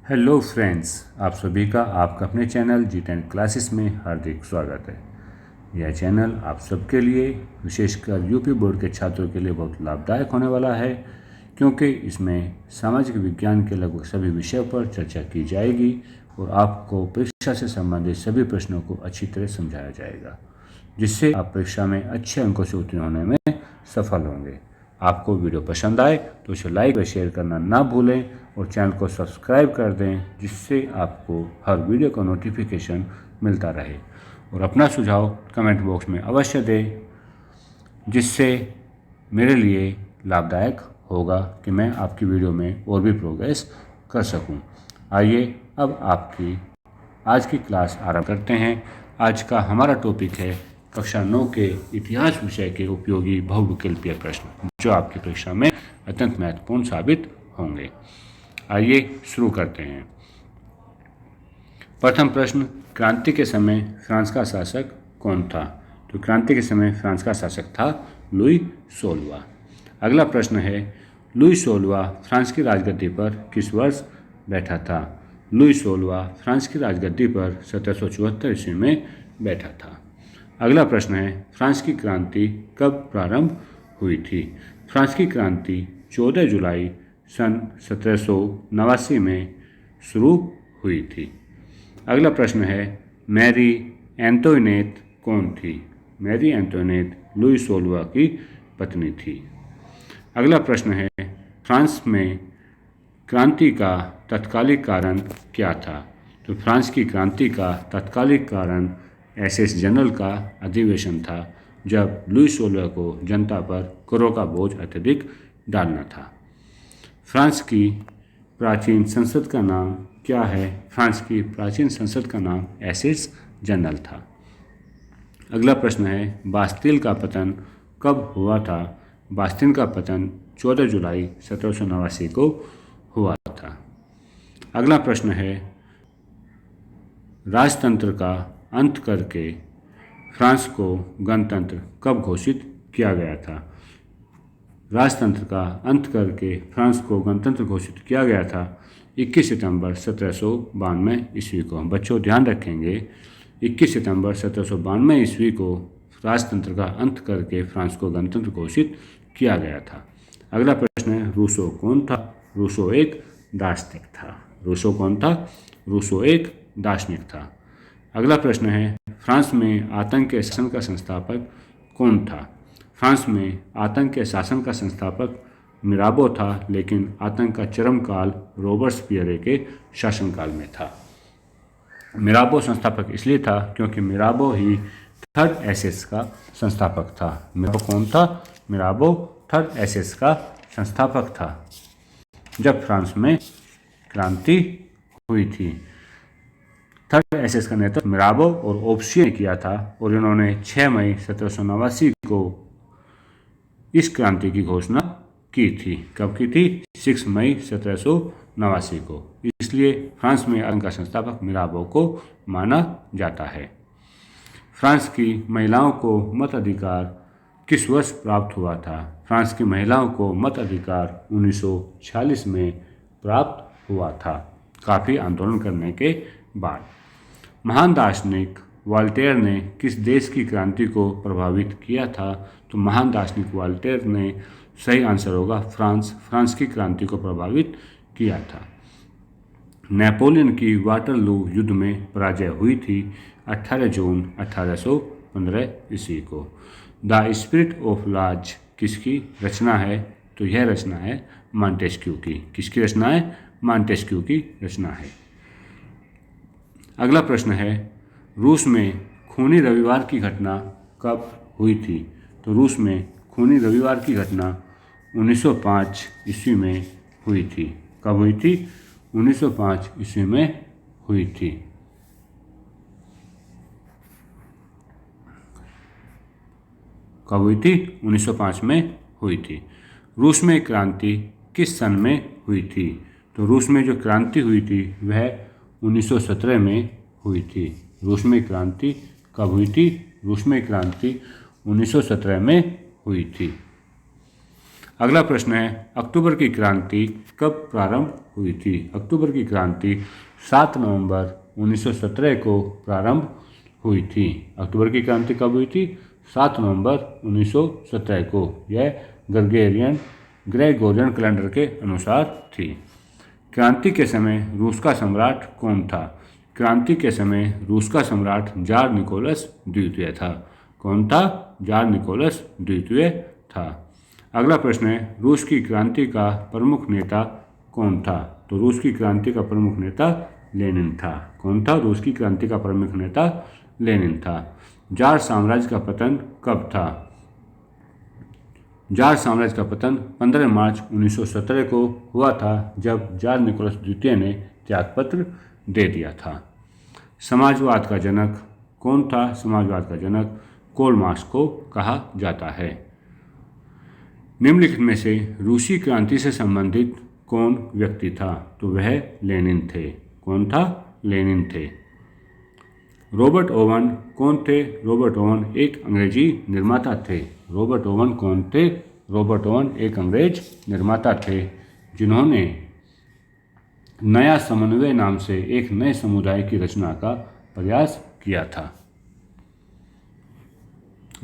Hello friends, आप सभी का आपका अपने चैनल G10 क्लासेस में हार्दिक स्वागत है। यह चैनल आप सबके लिए, विशेषकर यूपी बोर्ड के छात्रों के लिए बहुत लाभदायक होने वाला है, क्योंकि इसमें सामाजिक विज्ञान के लगभग सभी विषयों पर चर्चा की जाएगी और आपको परीक्षा से संबंधित सभी प्रश्नों को अच्छी तरह समझाया जाएगा, जिससे आप परीक्षा में अच्छे अंकों से उत्तीर्ण होने में सफल होंगे। आपको वीडियो पसंद आए तो इसे लाइक और शेयर करना ना भूलें और चैनल को सब्सक्राइब कर दें, जिससे आपको हर वीडियो का नोटिफिकेशन मिलता रहे। और अपना सुझाव कमेंट बॉक्स में अवश्य दें, जिससे मेरे लिए लाभदायक होगा कि मैं आपकी वीडियो में और भी प्रोग्रेस कर सकूं। आइए अब आपकी आज की क्लास आरंभ करते हैं। आज का हमारा टॉपिक है कक्षा 9 के इतिहास विषय के उपयोगी बहुविकल्पीय प्रश्न, जो आपकी परीक्षा में अत्यंत महत्वपूर्ण साबित होंगे। आइए शुरू करते हैं। प्रथम प्रश्न, क्रांति के समय फ्रांस का शासक कौन था? तो क्रांति के समय फ्रांस का शासक था लुई 16वां। अगला प्रश्न है, लुई 16वां फ्रांस की राजगद्दी पर किस वर्ष बैठा था? लुई 16वां फ्रांस की राजगद्दी पर 1774 ईस्वी में बैठा था। अगला प्रश्न है, फ्रांस की क्रांति कब प्रारंभ हुई थी? फ्रांस की क्रांति 14 जुलाई सन 1789 में शुरू हुई थी। अगला प्रश्न है, मैरी एंटोइनेट कौन थी? मैरी एंटोइनेट लुई 16वां की पत्नी थी। अगला प्रश्न है, फ्रांस में क्रांति का तत्कालिक कारण क्या था? तो फ्रांस की क्रांति का तत्कालिक कारण एसेस जनरल का अधिवेशन था, जब लुई 16 को जनता पर करों का बोझ अत्यधिक डालना था। फ्रांस की प्राचीन संसद का नाम क्या है? फ्रांस की प्राचीन संसद का नाम एसेस जनरल था। अगला प्रश्न है, बास्तिल का पतन कब हुआ था? बास्तिल का पतन 14 जुलाई 1789 को हुआ था। अगला प्रश्न है, राजतंत्र का अंत करके फ्रांस को गणतंत्र कब घोषित किया गया था? राजतंत्र का अंत करके फ्रांस को गणतंत्र घोषित किया गया था 21 सितंबर 1792 ईस्वी को। बच्चों ध्यान रखेंगे, 21 सितंबर 1792 ईस्वी को राजतंत्र का अंत करके फ्रांस को गणतंत्र घोषित किया गया था। अगला प्रश्न है, रूसो कौन था? रूसो एक दार्शनिक था। रूसो कौन था? रूसो एक दार्शनिक था। अगला प्रश्न है, फ्रांस में आतंक के शासन का संस्थापक कौन था? फ्रांस में आतंक के शासन का संस्थापक मिराबो था, लेकिन आतंक का चरम काल रोबेस्पियर के शासनकाल में था। मिराबो संस्थापक इसलिए था क्योंकि मिराबो ही थर्ड एसेस का संस्थापक था। मिराबो कौन था? मिराबो थर्ड एसेस का संस्थापक था जब फ्रांस में क्रांति हुई थी। थर्ड एसेस का नेतृत्व मिराबो और ओब्सिये ने किया था और इन्होंने 6 मई 1789 को इस क्रांति की घोषणा की थी। कब की थी? 6 मई 1789 को। इसलिए फ्रांस में आतंक का संस्थापक मिराबो को माना जाता है। फ्रांस की महिलाओं को मताधिकार किस वर्ष प्राप्त हुआ था? फ्रांस की महिलाओं को मताधिकार 1946 में प्राप्त हुआ था, काफ़ी आंदोलन करने के बाद। महान दार्शनिक वॉल्टेयर ने किस देश की क्रांति को प्रभावित किया था? तो महान दार्शनिक वॉल्टेयर ने, सही आंसर होगा फ्रांस की क्रांति को प्रभावित किया था। नेपोलियन की वाटरलू युद्ध में पराजय हुई थी 18 जून 1815 ईस्वी को। द स्पिरिट ऑफ लॉज किसकी रचना है? तो यह रचना है मॉन्टेस्क्यू की। किसकी रचना है? मॉन्टेस्क्यू की रचना है। अगला प्रश्न है, रूस में खूनी रविवार की घटना कब हुई थी? तो रूस में खूनी रविवार की घटना 1905 ईस्वी में हुई थी। कब हुई थी? 1905 ईस्वी में हुई थी। कब हुई थी? 1905 में हुई थी। रूस में क्रांति किस सन में हुई थी? तो रूस में जो क्रांति हुई थी वह 1917 में हुई थी। रूस में क्रांति कब हुई थी? रूस में क्रांति 1917 में हुई थी। अगला प्रश्न है, अक्टूबर की क्रांति कब प्रारंभ हुई थी। अक्टूबर की क्रांति 7 नवंबर 1917 को प्रारंभ हुई थी। अक्टूबर की क्रांति कब हुई थी? 7 नवंबर 1917 को। यह ग्रेगोरियन कैलेंडर के अनुसार थी। क्रांति के समय रूस का सम्राट कौन था? क्रांति के समय रूस का सम्राट जार निकोलस द्वितीय था। कौन था? जार निकोलस द्वितीय था। अगला प्रश्न है, रूस की क्रांति का प्रमुख नेता कौन था? तो रूस की क्रांति का प्रमुख नेता लेनिन था। कौन था? रूस की क्रांति का प्रमुख नेता लेनिन था। जार साम्राज्य का पतन कब था? जार साम्राज्य का पतन 15 मार्च 1917 को हुआ था, जब जार निकोलस द्वितीय ने त्यागपत्र दे दिया था। समाजवाद का जनक कौन था? समाजवाद का जनक कार्ल मार्क्स को कहा जाता है। निम्नलिखित में से रूसी क्रांति से संबंधित कौन व्यक्ति था? तो वह लेनिन थे। कौन था? लेनिन थे। रॉबर्ट ओवन कौन थे? रॉबर्ट ओवन एक अंग्रेजी निर्माता थे। रॉबर्ट ओवन कौन थे? रॉबर्ट ओवन एक अंग्रेज निर्माता थे, जिन्होंने नया समन्वय नाम से एक नए समुदाय की रचना का प्रयास किया था।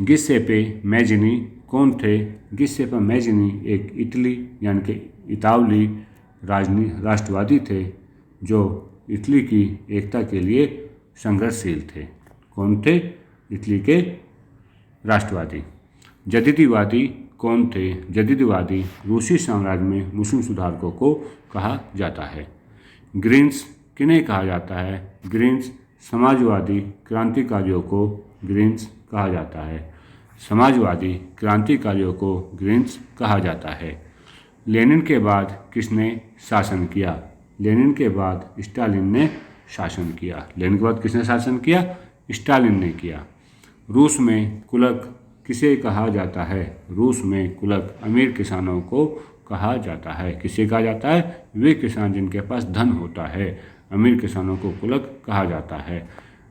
गिसेपे मैजिनी कौन थे? गिसेपे मैजिनी एक इटली यानी कि इतावली राष्ट्रवादी थे, जो इटली की एकता के लिए संघर्षशील थे। कौन थे? इटली के राष्ट्रवादी। जदीदीवादी कौन थे? जदीदीवादी रूसी साम्राज्य में मुस्लिम सुधारकों को कहा जाता है। ग्रीन्स किन्हें कहा जाता है? ग्रीन्स समाजवादी क्रांतिकारियों को ग्रीन्स कहा जाता है। समाजवादी क्रांतिकारियों को ग्रीन्स कहा जाता है। लेनिन के बाद किसने शासन किया? लेनिन के बाद स्टालिन ने शासन किया। लेनिन के बाद किसने शासन किया? स्टालिन ने किया। रूस में कुलक किसे कहा जाता है? रूस में कुलक अमीर किसानों को कहा जाता है। किसे कहा जाता है? वे किसान जिनके पास धन होता है, अमीर किसानों को कुलक कहा जाता है।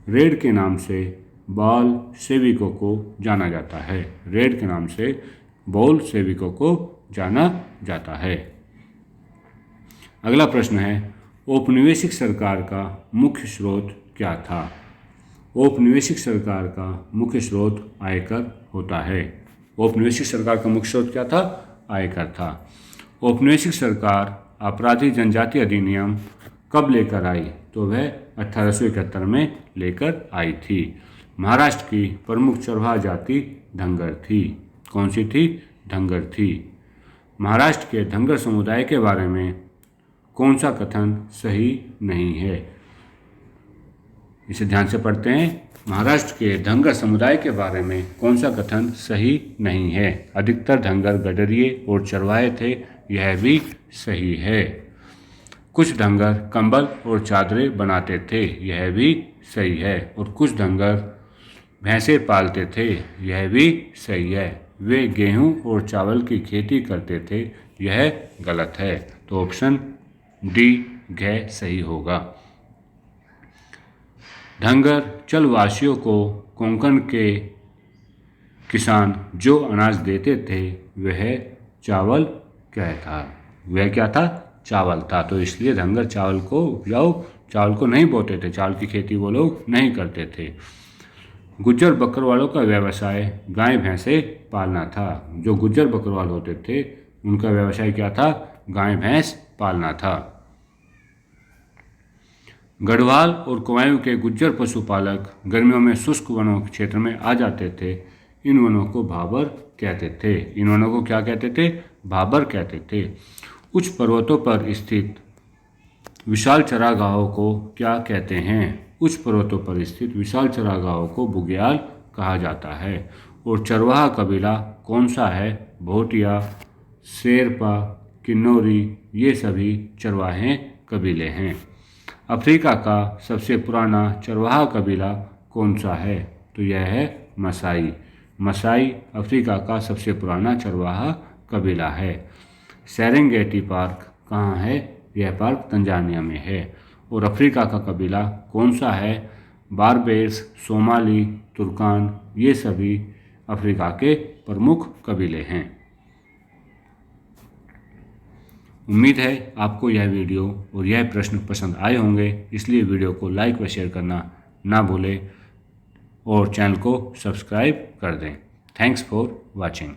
रेड के नाम से बाल सेविकों को जाना जाता है। रेड के नाम से बाल सेविकों को जाना जाता है। अगला प्रश्न है, औपनिवेशिक सरकार का मुख्य स्रोत क्या था? औपनिवेशिक सरकार का मुख्य स्रोत आयकर होता है। औपनिवेशिक सरकार का मुख्य स्रोत क्या था? आयकर था। औपनिवेशिक सरकार आपराधिक जनजाति अधिनियम कब लेकर आई? तो वह 1871 में लेकर आई थी। महाराष्ट्र की प्रमुख चरवाहा जाति धंगर थी। कौन सी थी? धंगर थी। महाराष्ट्र के धंगर समुदाय के बारे में कौन सा कथन सही नहीं है? इसे ध्यान से पढ़ते हैं। महाराष्ट्र के धंगर समुदाय के बारे में कौन सा कथन सही नहीं है? अधिकतर धंगर गडरिये और चरवाहे थे, यह भी सही है। कुछ धंगर कंबल और चादरें बनाते थे, यह भी सही है। और कुछ धंगर भैंसे पालते थे, यह भी सही है। वे गेहूं और चावल की खेती करते थे, यह गलत है। तो ऑप्शन डी घ सही होगा। धंगर चलवासियों को कोंकण के किसान जो अनाज देते थे वह चावल क्या था? वह क्या था? चावल था। तो इसलिए धंगर चावल को उपजाऊ चावल को नहीं बोते थे, चावल की खेती वो लोग नहीं करते थे। गुज्जर बकरवालों का व्यवसाय गाय भैंसे पालना था। जो गुज्जर बकरवाल होते थे उनका व्यवसाय क्या था? गाय भैंस पालना था। गढ़वाल और कुमाऊं के गुज्जर पशुपालक गर्मियों में शुष्क वनों के क्षेत्र में आ जाते थे। इन वनों को भाबर कहते थे। इन वनों को क्या कहते थे? भाबर कहते थे। उच्च पर्वतों पर स्थित विशाल चरागाहों को क्या कहते हैं? उच्च पर्वतों पर स्थित विशाल चरागाहों को बुग्याल कहा जाता है। और चरवाहा कबीला कौन सा है? भोटिया, शेरपा, किन्नौरी, ये सभी चरवाहे कबीले हैं। अफ्रीका का सबसे पुराना चरवाहा कबीला कौन सा है? तो यह है मसाई। मसाई अफ्रीका का सबसे पुराना चरवाहा कबीला है। सेरेंगेटी पार्क कहाँ है? यह पार्क तंजानिया में है। और अफ्रीका का कबीला कौन सा है? बारबेर्स, सोमाली, तुर्कान, ये सभी अफ्रीका के प्रमुख कबीले हैं। उम्मीद है आपको यह वीडियो और यह प्रश्न पसंद आए होंगे, इसलिए वीडियो को लाइक व शेयर करना ना भूलें और चैनल को सब्सक्राइब कर दें। Thanks for watching.